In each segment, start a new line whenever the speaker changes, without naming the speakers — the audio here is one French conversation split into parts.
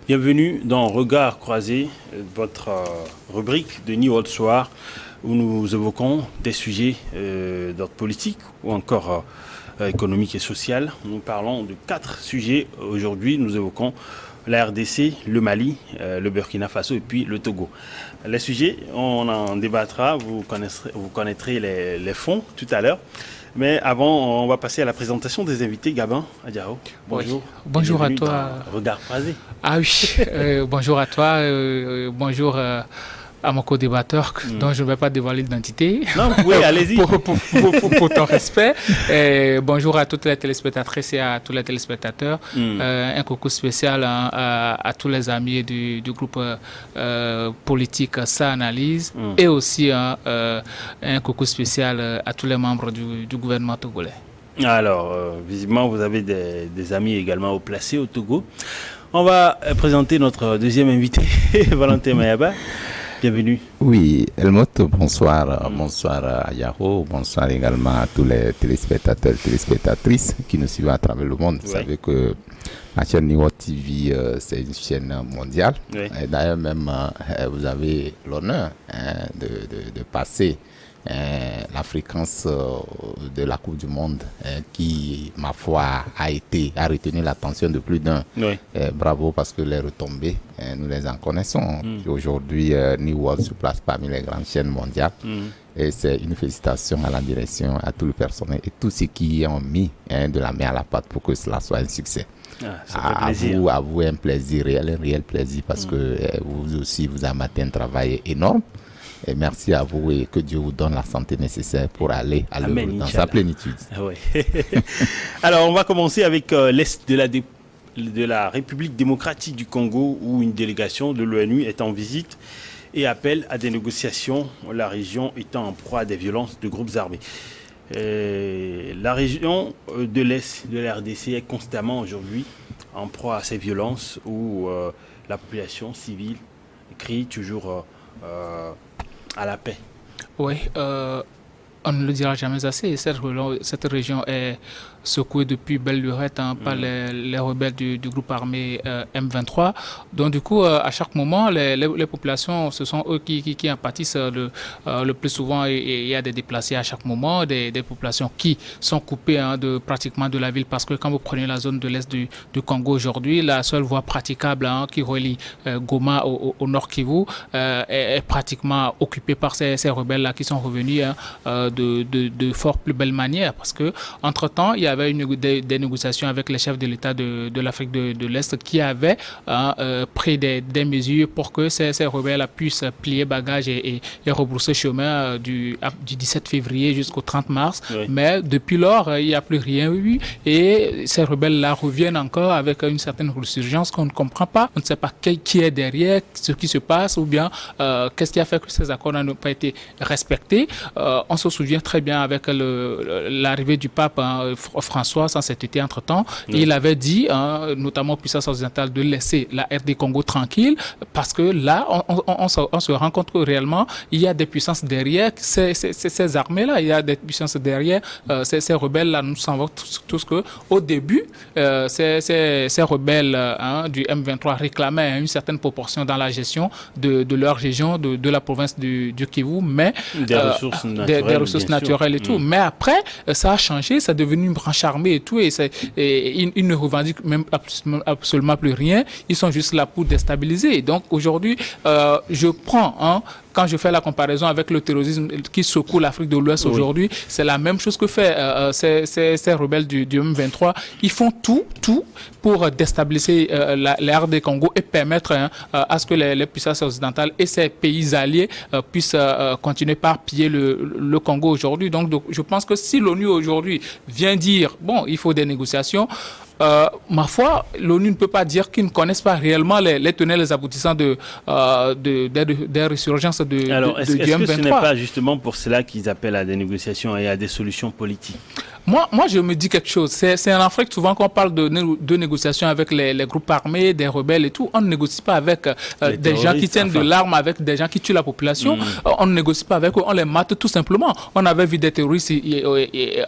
Bienvenue dans Regard croisé, votre rubrique de New World Soir, où nous évoquons des sujets d'ordre politique ou encore économique et social. Nous parlons de 4 sujets. Aujourd'hui, nous évoquons la RDC, le Mali, le Burkina Faso et puis le Togo. Les sujets, on en débattra, vous connaîtrez les fonds tout à l'heure. Mais avant, on va passer à la présentation des invités. Gabin Adiao, bonjour.
Oui. Bonjour à toi.
Regard croisé.
Ah oui, bonjour à toi, bonjour à mon co-débatteur dont je ne vais pas dévoiler l'identité.
Non, vous pouvez, allez-y.
pour ton respect. Bonjour à toutes les téléspectatrices et à tous les téléspectateurs. Un coucou spécial à tous les amis du groupe politique Ça Analyse et aussi un coucou spécial à tous les membres du gouvernement togolais.
Alors, visiblement, vous avez des amis également au placé au Togo. On va présenter notre deuxième invité, Valentin Mayaba. Bienvenue.
Oui, Helmut, bonsoir. Bonsoir à Yahoo. Bonsoir également à tous les téléspectateurs et téléspectatrices qui nous suivent à travers le monde. Vous savez que la chaîne Niwo TV, c'est une chaîne mondiale. Oui. D'ailleurs, même, vous avez l'honneur de passer la fréquence de la Coupe du Monde qui, ma foi, a retenu l'attention de plus d'un. Oui. Bravo, parce que les retombées, nous les en connaissons. Aujourd'hui, New World se place parmi les grandes chaînes mondiales. Et c'est une félicitation à la direction, à tout le personnel et tous ceux qui ont mis de la main à la pâte pour que cela soit un succès. À vous, un plaisir, un réel plaisir, parce que vous aussi, vous amatez un travail énorme. Et merci à vous et que Dieu vous donne la santé nécessaire pour aller à l'œuvre dans sa plénitude.
Oui. Alors, on va commencer avec l'Est de la République démocratique du Congo, où une délégation de l'ONU est en visite et appelle à des négociations, la région étant en proie à des violences de groupes armés. La région de l'Est de la RDC est constamment aujourd'hui en proie à ces violences où la population civile crie toujours à la paix.
Oui, on ne le dira jamais assez. Cette région est secouée depuis belle lurette par les rebelles du groupe armé M23. Donc du coup, à chaque moment, les populations, ce sont eux qui en pâtissent le plus souvent. Et il y a des déplacés à chaque moment, des populations qui sont coupées pratiquement de la ville, parce que quand vous prenez la zone de l'Est du Congo aujourd'hui, la seule voie praticable qui relie Goma au nord Kivu est pratiquement occupée par ces rebelles-là qui sont revenus de fort plus belle manière, parce que entre-temps, il y avait des négociations avec les chefs de l'État de l'Afrique de l'Est qui avaient pris des mesures pour que ces rebelles puissent plier bagages et rebrousser chemin du 17 février jusqu'au 30 mars. Oui. Mais depuis lors, il n'y a plus rien eu et ces rebelles-là reviennent encore avec une certaine résurgence qu'on ne comprend pas. On ne sait pas qui est derrière, ce qui se passe ou bien qu'est-ce qui a fait que ces accords n'ont pas été respectés. On se souvient très bien avec l'arrivée du pape François cet été entre-temps. Oui. Il avait dit, notamment aux puissances occidentales, de laisser la RD Congo tranquille, parce que là, on se rend compte que réellement, il y a des puissances derrière ces armées-là, il y a des puissances derrière ces rebelles-là. Nous savons tous qu'au début, ces rebelles du M23 réclamaient une certaine proportion dans la gestion de leur région, de la province du Kivu, mais des ressources naturelles et tout. Mais après, ça a changé, ça est devenu une branche armée et tout, et ils ne revendiquent même absolument plus rien. Ils sont juste là pour déstabiliser. Donc aujourd'hui, je prends, quand je fais la comparaison avec le terrorisme qui secoue l'Afrique de l'Ouest aujourd'hui, c'est la même chose que fait ces rebelles du M23. Ils font tout pour déstabiliser la RD Congo et permettre à ce que les puissances occidentales et ces pays alliés puissent continuer par piller le Congo aujourd'hui. Donc je pense que si l'ONU aujourd'hui vient dire, bon, il faut des négociations, ma foi, l'ONU ne peut pas dire qu'ils ne connaissent pas réellement les tenants et les aboutissants des résurgences du M23.
Alors, est-ce que ce n'est pas justement pour cela qu'ils appellent à des négociations et à des solutions politiques?
Moi, je me dis quelque chose. C'est en Afrique, souvent, quand on parle de négociations avec les groupes armés, des rebelles et tout, on ne négocie pas avec des gens qui tiennent de l'arme, avec des gens qui tuent la population. On ne négocie pas avec eux, on les mate tout simplement. On avait vu des terroristes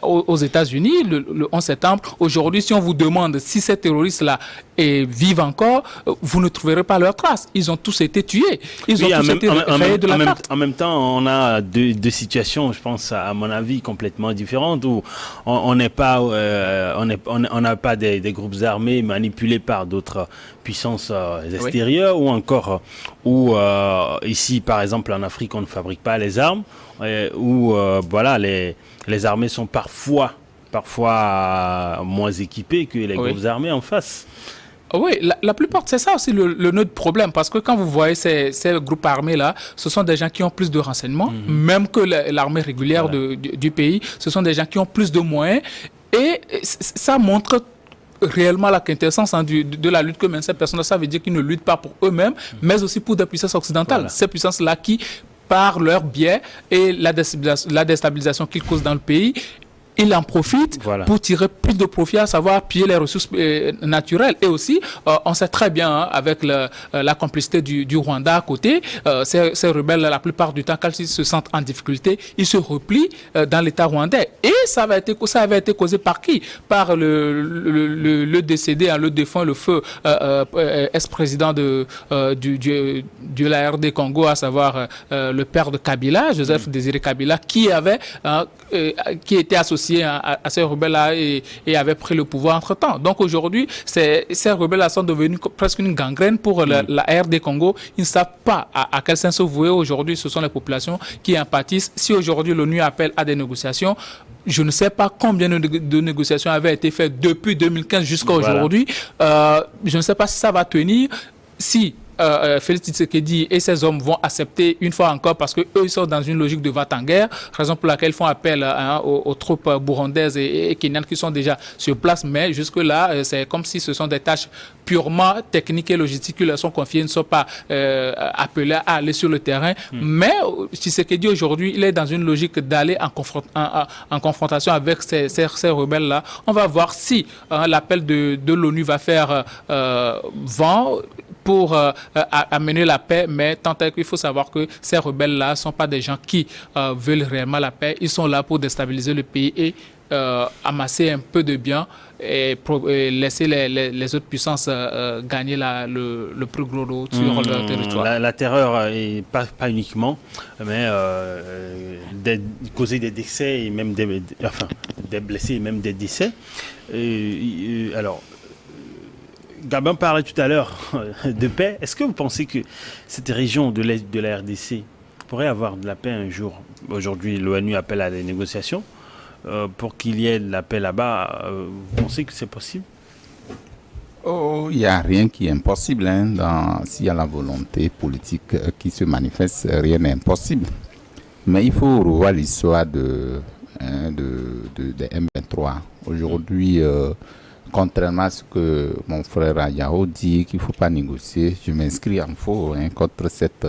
aux États-Unis le 11 septembre. Aujourd'hui, si on vous demande si ces terroristes-là et vivent encore, vous ne trouverez pas leurs traces. Ils ont tous été tués. Ils ont tous été rayés de la carte.
En même temps, on a deux situations, je pense, à mon avis, complètement différentes, où on n'est pas, on n'a pas des groupes armés manipulés par d'autres puissances extérieures, ou encore où ici, par exemple, en Afrique, on ne fabrique pas les armes, où voilà, les armées sont parfois moins équipées que les groupes armés en face.
Oui, la plupart, c'est ça aussi le nœud de problème, parce que quand vous voyez ces groupes armés-là, ce sont des gens qui ont plus de renseignements, même que l'armée régulière du pays, ce sont des gens qui ont plus de moyens, et ça montre réellement la quintessence de la lutte que mènent ces personnes. Ça veut dire qu'ils ne luttent pas pour eux-mêmes, mais aussi pour des puissances occidentales. Voilà. Ces puissances-là qui, par leur biais et la déstabilisation qu'ils causent dans le pays, ils en profitent pour tirer plus de profit, à savoir piller les ressources naturelles. Et aussi, on sait très bien, avec la complicité du Rwanda à côté, ces rebelles, la plupart du temps, quand ils se sentent en difficulté, ils se replient dans l'État rwandais. Et ça avait été causé par qui? Par le décédé, le défunt, le feu ex-président de la RD Congo, à savoir le père de Kabila, Joseph Désiré Kabila, qui était associé à ces rebelles-là et avait pris le pouvoir entre-temps. Donc aujourd'hui, ces rebelles-là sont devenus presque une gangrène pour la RD Congo. Ils ne savent pas à quel sens se vouer aujourd'hui. Ce sont les populations qui en pâtissent. Si aujourd'hui l'ONU appelle à des négociations, je ne sais pas combien de négociations avaient été faites depuis 2015 jusqu'à aujourd'hui. Je ne sais pas si ça va tenir. Si Félix Tshisekedi et ses hommes vont accepter une fois encore, parce qu'eux ils sont dans une logique de va-t-en-guerre, raison pour laquelle ils font appel aux troupes burundaises et kenyanes qui sont déjà sur place, mais jusque-là, c'est comme si ce sont des tâches purement techniques et logistiques qui leur sont confiées, ils ne sont pas appelés à aller sur le terrain. Mais Tshisekedi aujourd'hui, il est dans une logique d'aller en confrontation avec ces rebelles-là. On va voir si l'appel de l'ONU va faire vent pour amener la paix, mais tant qu'il faut savoir que ces rebelles-là ne sont pas des gens qui veulent réellement la paix. Ils sont là pour déstabiliser le pays et amasser un peu de biens et laisser les autres puissances gagner le plus gros lot sur leur territoire.
La terreur, et pas uniquement, mais causer des décès et même des blessés et même des décès. Alors, Gabin parlait tout à l'heure de paix. Est-ce que vous pensez que cette région de l'Est de la RDC pourrait avoir de la paix un jour? Aujourd'hui, l'ONU appelle à des négociations. Pour qu'il y ait de la paix là-bas, vous pensez que c'est possible?
Il n'y a rien qui est impossible. S'il y a la volonté politique qui se manifeste, rien n'est impossible. Mais il faut revoir l'histoire de M23. Aujourd'hui, contrairement à ce que mon frère Ayaho dit qu'il ne faut pas négocier, je m'inscris en faux contre cette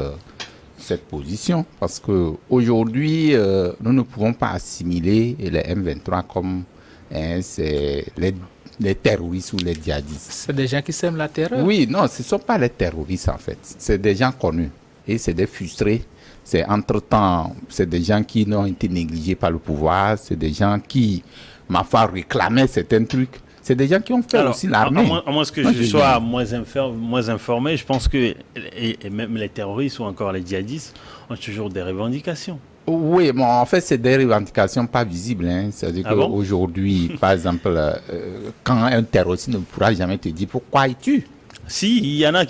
position. Parce qu'aujourd'hui, nous ne pouvons pas assimiler les M23 comme les terroristes ou les djihadistes.
C'est des gens qui sèment la terreur?
Oui, non, ce ne sont pas les terroristes en fait. C'est des gens connus et c'est des frustrés. C'est entre-temps, c'est des gens qui n'ont été négligés par le pouvoir. C'est des gens qui, ma foi, réclamaient certains trucs. C'est des gens qui ont fait aussi l'armée.
À moins que je sois moins informé, je pense que et même les terroristes ou encore les djihadistes ont toujours des revendications.
Oui, bon, en fait, c'est des revendications pas visibles. C'est-à-dire qu'aujourd'hui, par exemple, quand un terroriste ne pourra jamais te dire pourquoi il tue.
Si, il y en a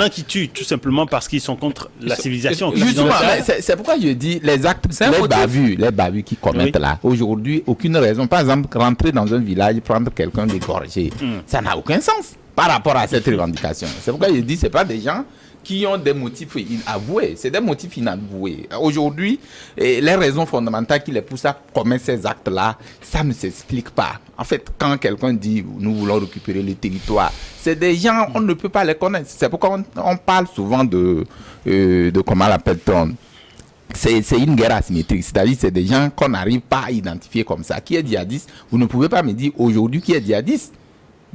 qui tuent tout simplement parce qu'ils sont contre la civilisation.
Justement, c'est pourquoi je dis les actes, les bavures qui commettent là. Aujourd'hui, aucune raison. Par exemple, rentrer dans un village, prendre quelqu'un d'égorgé, ça n'a aucun sens par rapport à cette revendication. C'est pourquoi je dis c'est pas des gens qui ont des motifs inavoués, c'est des motifs inavoués. Aujourd'hui, les raisons fondamentales qui les poussent à commettre ces actes-là, ça ne s'explique pas. En fait, quand quelqu'un dit « nous voulons récupérer le territoire », c'est des gens, on ne peut pas les connaître. C'est pourquoi on parle souvent de comment l'appelle-t-on, c'est une guerre asymétrique. C'est-à-dire c'est des gens qu'on n'arrive pas à identifier comme ça. Qui est djihadiste? Vous ne pouvez pas me dire aujourd'hui qui est djihadiste.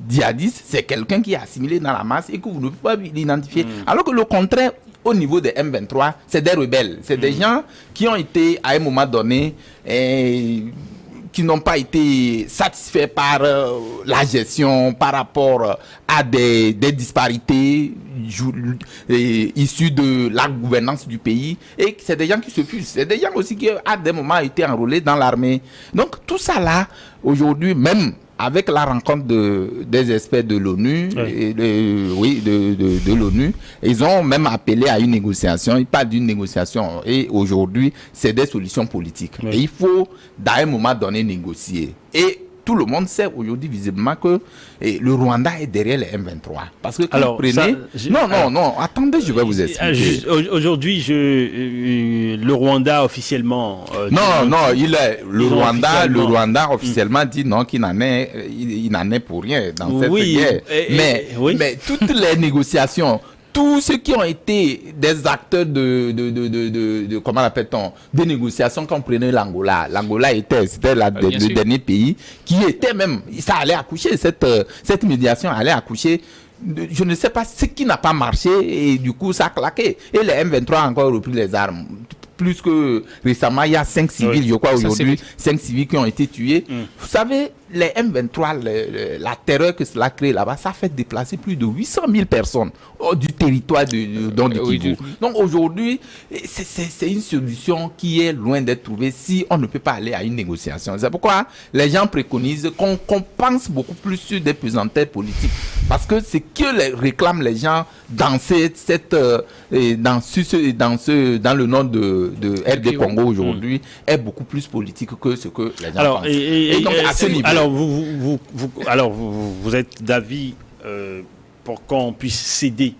Djihadiste, c'est quelqu'un qui est assimilé dans la masse et que vous ne pouvez pas l'identifier. Alors que le contraire, au niveau des M23, c'est des rebelles. C'est des gens qui ont été, à un moment donné, qui n'ont pas été satisfaits par la gestion par rapport à des disparités issues de la gouvernance du pays, et c'est des gens qui se fusent. C'est des gens aussi qui, à des moments, ont été enrôlés dans l'armée. Donc, tout ça là, aujourd'hui, même avec la rencontre des experts de l'ONU,
oui.
de l'ONU, ils ont même appelé à une négociation. Ils parlent d'une négociation. Et aujourd'hui, c'est des solutions politiques. Oui. Et il faut, dans un moment donné, négocier. Et tout le monde sait aujourd'hui visiblement que le Rwanda est derrière les M23. Parce que quand vous prenez... Non, attendez, je vais vous expliquer.
Aujourd'hui, le Rwanda officiellement...
il est... Le Rwanda officiellement dit non, qu'il n'en est pour rien dans cette guerre. Mais toutes les négociations... Tous ceux qui ont été des acteurs de comment appelle-t-on, des négociations quand on prenait l'Angola. L'Angola c'était le dernier pays qui était même, ça allait accoucher, cette médiation allait accoucher. Je ne sais pas ce qui n'a pas marché et du coup ça a claqué. Et les M23 ont encore repris les armes. Plus que récemment, il y a 5 civils, je crois aujourd'hui, 5 civils qui ont été tués. Vous savez, les M23, la terreur que cela crée là-bas, ça fait déplacer plus de 800 000 personnes du territoire de Kivu. Donc aujourd'hui, c'est une solution qui est loin d'être trouvée si on ne peut pas aller à une négociation. C'est pourquoi les gens préconisent qu'on pense beaucoup plus sur des pesanteurs politiques. Parce que ce que réclament les gens dans le nom de RD Congo aujourd'hui est beaucoup plus politique que ce que les gens pensent. Et donc à ce niveau...
Alors vous êtes d'avis pour qu'on puisse céder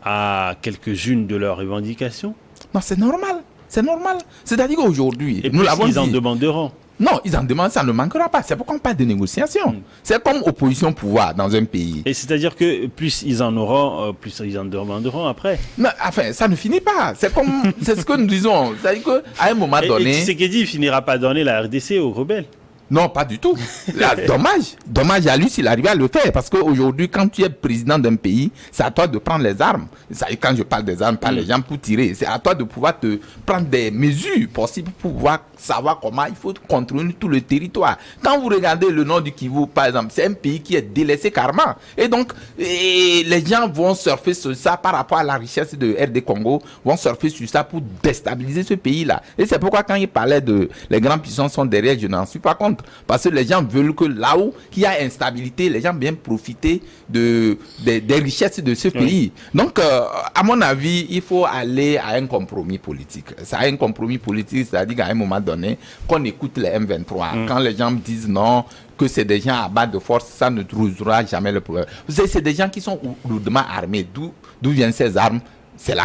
à quelques-unes de leurs revendications?
Non, c'est normal. C'est-à-dire qu'aujourd'hui,
nous l'avons dit. Ils en demanderont.
Non, ils en demandent, ça ne manquera pas. C'est pourquoi on parle de négociation. C'est comme opposition-pouvoir dans un pays.
Et c'est-à-dire que plus ils en auront, plus ils en demanderont après.
Non, enfin, ça ne finit pas. C'est ce que nous disons. C'est-à-dire qu'à un moment donné...
Et Tshisekedi ne finira pas donner la RDC aux rebelles.
Non, pas du tout. Dommage à lui s'il arrivait à le faire. Parce qu'aujourd'hui, quand tu es président d'un pays, c'est à toi de prendre les armes. Quand je parle des armes, pas les gens pour tirer. C'est à toi de pouvoir te prendre des mesures possibles pour pouvoir savoir comment il faut contrôler tout le territoire. Quand vous regardez le nord du Kivu, par exemple, c'est un pays qui est délaissé carrément. Et donc, les gens vont surfer sur ça par rapport à la richesse de RD Congo, vont surfer sur ça pour déstabiliser ce pays-là. Et c'est pourquoi quand il parlait de les grandes puissances sont derrière, je n'en suis pas contre. Parce que les gens veulent que là où il y a instabilité, les gens viennent profiter des richesses de ce pays. Donc, à mon avis, il faut aller à un compromis politique. Ça a un compromis politique, c'est-à-dire qu'à un moment donné, qu'on écoute les M23. Quand les gens me disent non, que c'est des gens à bas de force, ça ne résoudra jamais le problème. Vous savez, c'est des gens qui sont lourdement armés. D'où viennent ces armes? C'est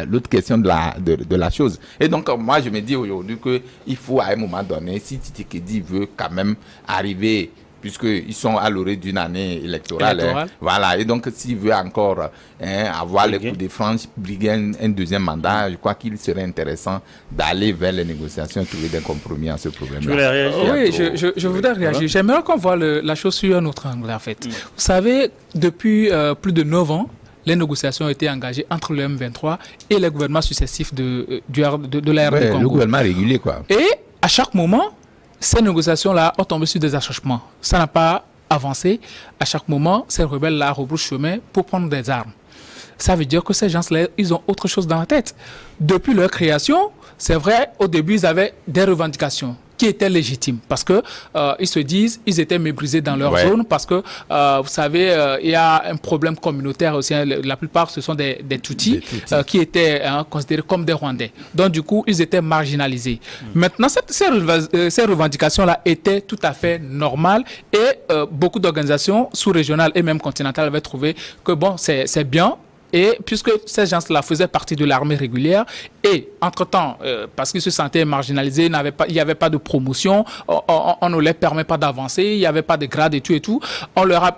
l'autre question de la chose. Et donc, moi, je me dis aujourd'hui qu'il faut, à un moment donné, si Tshisekedi veut quand même arriver, puisqu'ils sont à l'orée d'une année électorale. Voilà. Et donc, s'il veut encore avoir les coups de franche, briguer un deuxième mandat, je crois qu'il serait intéressant d'aller vers les négociations et trouver des compromis à ce problème-là.
Oui, je voudrais réagir. J'aimerais qu'on voit la chose sur un autre angle, en fait. Vous savez, depuis plus de 9 ans, les négociations ont été engagées entre le M23 et les gouvernements successifs de la RD Congo.
Le gouvernement régulier, quoi.
Et à chaque moment, ces négociations-là ont tombé sur des achèvements. Ça n'a pas avancé. À chaque moment, ces rebelles-là rebroussent chemin pour prendre des armes. Ça veut dire que ces gens-là, ils ont autre chose dans la tête. Depuis leur création, c'est vrai, au début, ils avaient des revendications qui étaient légitimes parce que ils se disent ils étaient méprisés dans leur zone parce que vous savez il y a un problème communautaire aussi. La plupart ce sont des Tutsis qui étaient considérés comme des Rwandais. Donc du coup ils étaient marginalisés. Maintenant ces revendications là étaient tout à fait normales et beaucoup d'organisations sous-régionales et même continentales avaient trouvé que bon c'est bien. Et puisque ces gens-là faisaient partie de l'armée régulière, et entre-temps, parce qu'ils se sentaient marginalisés, il n'y avait pas de promotion, on ne leur permet pas d'avancer, il n'y avait pas de grade et tout,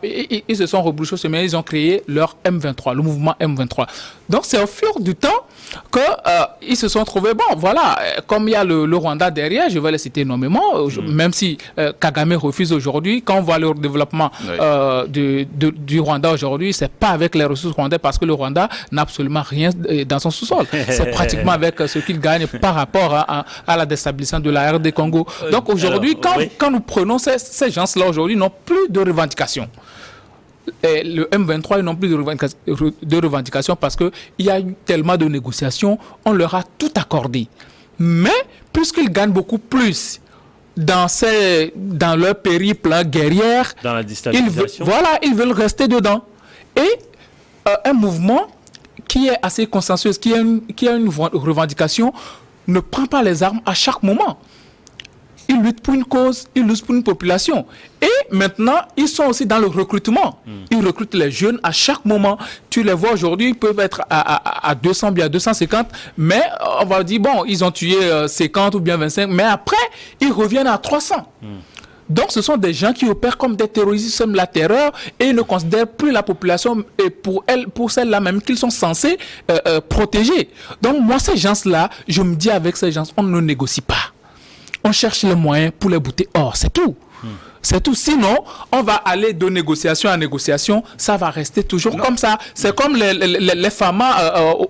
ils se sont rebroussés chemin, ils ont créé leur M23, le mouvement M23. Donc c'est au fur du temps qu'ils se sont trouvés, bon, voilà, comme il y a le Rwanda derrière, je vais les citer énormément, même si Kagame refuse aujourd'hui, quand on voit le développement du Rwanda aujourd'hui, c'est pas avec les ressources rwandaises, parce que le Rwanda n'a absolument rien dans son sous-sol. C'est pratiquement avec ce qu'il gagne par rapport à la déstabilisation de la RD Congo. Donc aujourd'hui, quand nous prenons ces gens-là aujourd'hui, n'ont plus de revendications. Et le M23, ils n'ont plus de revendications parce qu'il y a eu tellement de négociations, on leur a tout accordé. Mais puisqu'ils gagnent beaucoup plus dans leur périple guerrière,
dans la déstabilisation,
ils veulent rester dedans. Et un mouvement qui est assez consensueux, qui a une revendication, ne prend pas les armes à chaque moment. Ils luttent pour une cause, ils luttent pour une population. Et maintenant, ils sont aussi dans le recrutement. Ils recrutent les jeunes à chaque moment. Tu les vois aujourd'hui, ils peuvent être à 200, bien 250, mais on va dire, bon, ils ont tué 50 ou bien 25, mais après, ils reviennent à 300. Donc, ce sont des gens qui opèrent comme des terroristes, sèment la terreur et ne considèrent plus la population et pour celle-là même qu'ils sont censés protéger. Donc, moi, ces gens-là, je me dis avec ces gens, on ne négocie pas. On cherche les moyens pour les bouter hors, c'est tout. C'est tout. Sinon, on va aller de négociation à négociation, ça va rester toujours comme ça. C'est comme les femmes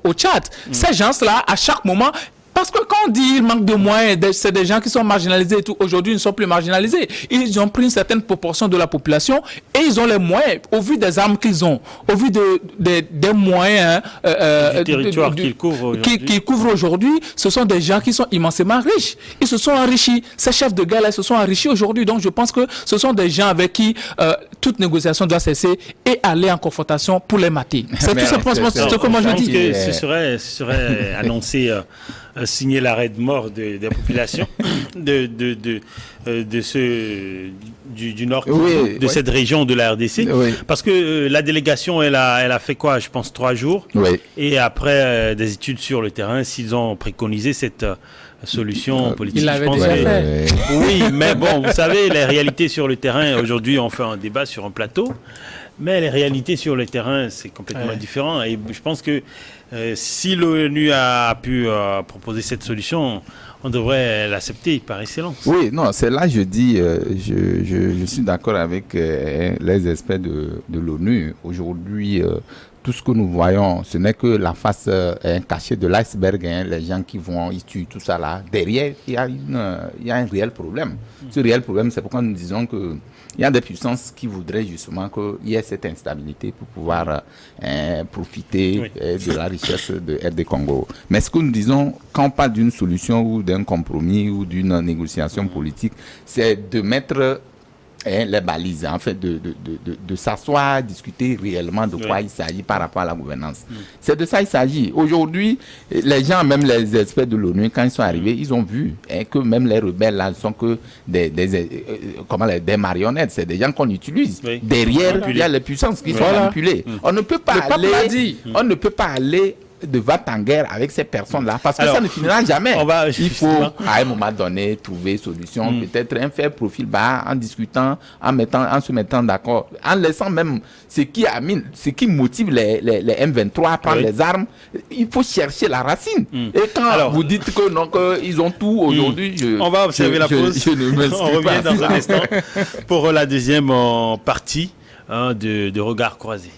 au Tchad. Ces gens-là, à chaque moment... Parce que quand on dit qu'il manque de moyens, c'est des gens qui sont marginalisés et tout. Aujourd'hui, ils ne sont plus marginalisés. Ils ont pris une certaine proportion de la population et ils ont les moyens, au vu des armes qu'ils ont, au vu des moyens
du territoire qu'ils
couvrent aujourd'hui. Ce sont des gens qui sont immensément riches. Ils se sont enrichis. Ces chefs de guerre-là se sont enrichis aujourd'hui. Donc, je pense que ce sont des gens avec qui toute négociation doit cesser et aller en confrontation pour les mater. C'est tout simplement ce que moi je dis.
Que ce serait annoncé... signer l'arrêt de mort des populations du nord, de cette région de la RDC. Parce que la délégation, elle a fait quoi? Je pense 3 jours. Et après des études sur le terrain, s'ils ont préconisé cette solution politique.
Il l'avait déjà fait.
Oui, mais bon, vous savez, les réalités sur le terrain, aujourd'hui, on fait un débat sur un plateau. Mais les réalités sur le terrain, c'est complètement différent. Et je pense que si l'ONU a pu proposer cette solution, on devrait l'accepter par excellence.
Oui, non, c'est là je dis, je suis d'accord avec les experts de l'ONU. Aujourd'hui, tout ce que nous voyons, ce n'est que la face cachée de l'iceberg. Les gens qui vont, ils tuent, tout ça là. Derrière, il y a un réel problème. Ce réel problème, c'est pourquoi nous disons que il y a des puissances qui voudraient justement qu'il y ait cette instabilité pour pouvoir profiter de la richesse de RD Congo. Mais ce que nous disons, quand on parle d'une solution ou d'un compromis ou d'une négociation politique, c'est de mettre les balises, en fait, de s'asseoir, discuter réellement de quoi il s'agit par rapport à la gouvernance. C'est de ça il s'agit. Aujourd'hui, les gens, même les experts de l'ONU, quand ils sont arrivés, ils ont vu que même les rebelles là ne sont que des marionnettes. C'est des gens qu'on utilise. Derrière, il y a les puissances qui sont manipulées. On ne peut pas aller de va-t-en-guerre avec ces personnes-là, parce que ça ne finira jamais. Il faut, à un moment donné, trouver une solution, peut-être un faire profil bas, en discutant, en se mettant d'accord, en laissant même ce qui motive les M23 à prendre les armes. Il faut chercher la racine. Et quand vous dites que non, qu'ils ont tout aujourd'hui,
on va observer la pause. On revient dans un instant pour la deuxième partie de Regard Croisé.